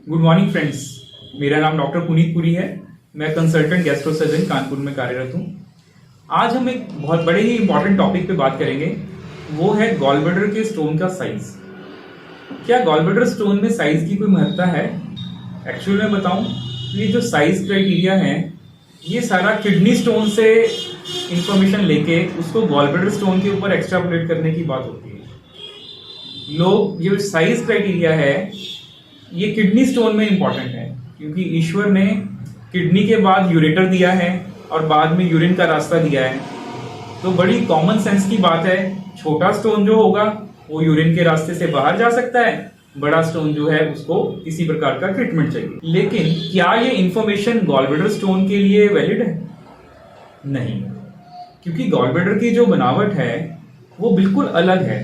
Good morning friends. मेरा नाम doctor Puneet Puri है। मैं कंसल्टेंट गैस्ट्रो सर्जन कानपुर में कार्यरत हूँ। आज हम एक बहुत बड़े ही इंपॉर्टेंट टॉपिक पे बात करेंगे, वो है गॉल ब्लैडर के स्टोन का साइज। क्या गॉल ब्लैडर स्टोन में साइज की कोई महत्ता है? एक्चुअली मैं बताऊं, ये जो साइज क्राइटेरिया है ये सारा किडनी स्टोन से इंफॉर्मेशन लेके उसको गॉल ब्लैडर स्टोन के ऊपर एक्सट्रापोलेट करने की बात होती है। लोग ये साइज क्राइटेरिया है ये किडनी स्टोन में इंपॉर्टेंट है, क्योंकि ईश्वर ने किडनी के बाद यूरेटर दिया है और बाद में यूरिन का रास्ता दिया है। तो बड़ी कॉमन सेंस की बात है, छोटा स्टोन जो होगा वो यूरिन के रास्ते से बाहर जा सकता है, बड़ा स्टोन जो है उसको किसी प्रकार का ट्रीटमेंट चाहिए। लेकिन क्या ये इंफॉर्मेशन गॉल ब्लैडर स्टोन के लिए वैलिड है? नहीं, क्योंकि गॉल ब्लैडर की जो बनावट है वो बिल्कुल अलग है।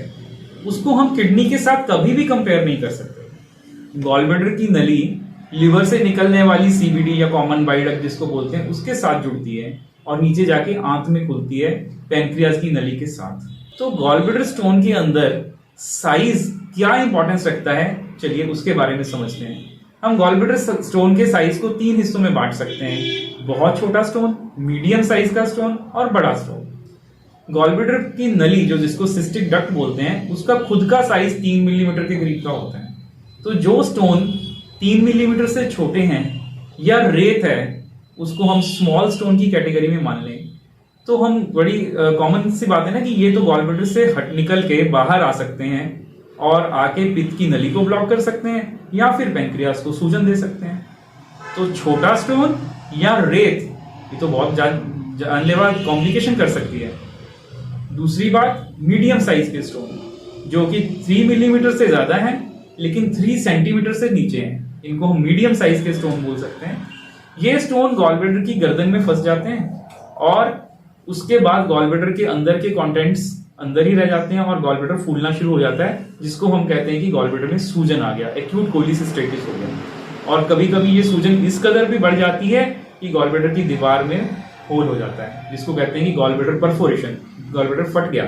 उसको हम किडनी के साथ कभी भी कंपेयर नहीं कर सकते। गॉल ब्लैडर की नली लिवर से निकलने वाली सीबीडी या कॉमन बाइल डक्ट जिसको बोलते हैं उसके साथ जुड़ती है और नीचे जाके आंत में खुलती है पैनक्रियाज की नली के साथ। तो गॉल ब्लैडर स्टोन के अंदर साइज क्या इंपॉर्टेंस रखता है, चलिए उसके बारे में समझते हैं। हम गॉल ब्लैडर स्टोन के साइज को 3 हिस्सों में बांट सकते हैं: बहुत छोटा स्टोन, मीडियम साइज का स्टोन और बड़ा स्टोन। गॉल ब्लैडर की नली जो जिसको सिस्टिक डक्ट बोलते हैं उसका खुद का साइज 3 मिलीमीटर के करीब का होता है। तो जो स्टोन 3 मिलीमीटर से छोटे हैं या रेत है उसको हम स्मॉल स्टोन की कैटेगरी में मान लें, तो हम बड़ी कॉमन सी बात है ना कि ये तो गॉल ब्लैडर से हट निकल के बाहर आ सकते हैं और आके पित्त की नली को ब्लॉक कर सकते हैं या फिर पैंक्रियास को सूजन दे सकते हैं। तो छोटा स्टोन या रेत ये तो बहुत जानलेवा कॉम्प्लिकेशन कर सकती है। दूसरी बात, मीडियम साइज के स्टोन जो कि 3 मिलीमीटर से ज्यादा है लेकिन 3 सेंटीमीटर से नीचे हैं, इनको हम मीडियम साइज के स्टोन बोल सकते हैं। ये स्टोन गॉल ब्लैडर की गर्दन में फंस जाते हैं और उसके बाद गॉल ब्लैडर के अंदर के कंटेंट्स अंदर ही रह जाते हैं और गॉल ब्लैडर फूलना शुरू हो जाता है, जिसको हम कहते हैं कि गॉल ब्लैडर में सूजन आ गया, एक्यूट कोलिसिस्टेटिस हो गया। और कभी कभी ये सूजन इस कदर भी बढ़ जाती है कि गॉल ब्लैडर की दीवार में होल हो जाता है, जिसको कहते हैं कि gall bladder perforation, gall bladder फट गया।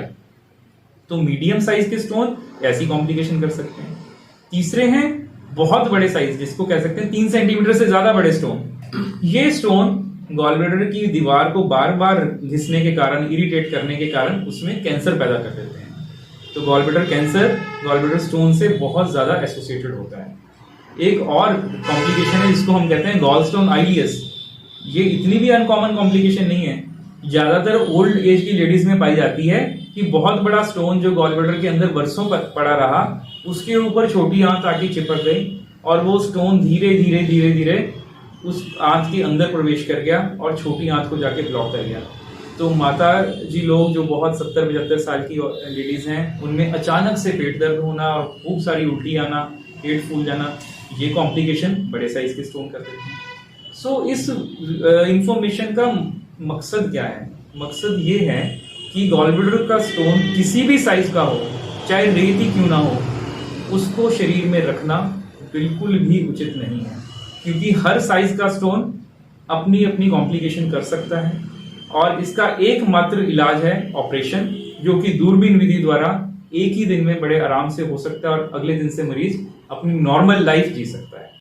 तो मीडियम साइज के स्टोन ऐसी कॉम्प्लिकेशन कर सकते हैं। तीसरे हैं बहुत बड़े साइज, जिसको कह सकते हैं 3 सेंटीमीटर से ज्यादा बड़े स्टोन। ये स्टोन गॉल ब्लैडर की दीवार को बार बार घिसने के कारण, इरिटेट करने के कारण उसमें कैंसर पैदा कर देते हैं। तो gall bladder cancer gall bladder stone से बहुत ज्यादा एसोसिएटेड होता है। एक और कॉम्प्लिकेशन है जिसको हम कहते हैं गॉल स्टोन आईलियस। ये इतनी भी अनकॉमन कॉम्प्लिकेशन नहीं है, ज्यादातर ओल्ड एज की लेडीज में पाई जाती है कि बहुत बड़ा स्टोन जो गॉल ब्लैडर के अंदर बरसों पड़ा रहा उसके ऊपर छोटी आंत आके चिपक गई और वो स्टोन धीरे धीरे धीरे धीरे उस आंत के अंदर प्रवेश कर गया और छोटी आंत को जाके ब्लॉक कर गया। तो माता जी लोग जो बहुत 70-75 साल की लेडीज हैं उनमें अचानक से पेट दर्द होना, खूब सारी उल्टी आना, पेट फूल जाना, ये कॉम्प्लिकेशन बड़े साइज के स्टोन कर देते हैं। सो इस इंफॉर्मेशन का मकसद क्या है? मकसद ये है कि गॉल ब्लैडर का स्टोन किसी भी साइज का हो, चाहे रेत ही क्यों ना हो, उसको शरीर में रखना बिल्कुल भी उचित नहीं है, क्योंकि हर साइज का स्टोन अपनी अपनी कॉम्प्लिकेशन कर सकता है और इसका एकमात्र इलाज है ऑपरेशन, जो कि दूरबीन विधि द्वारा एक ही दिन में बड़े आराम से हो सकता है और अगले दिन से मरीज अपनी नॉर्मल लाइफ जी सकता है।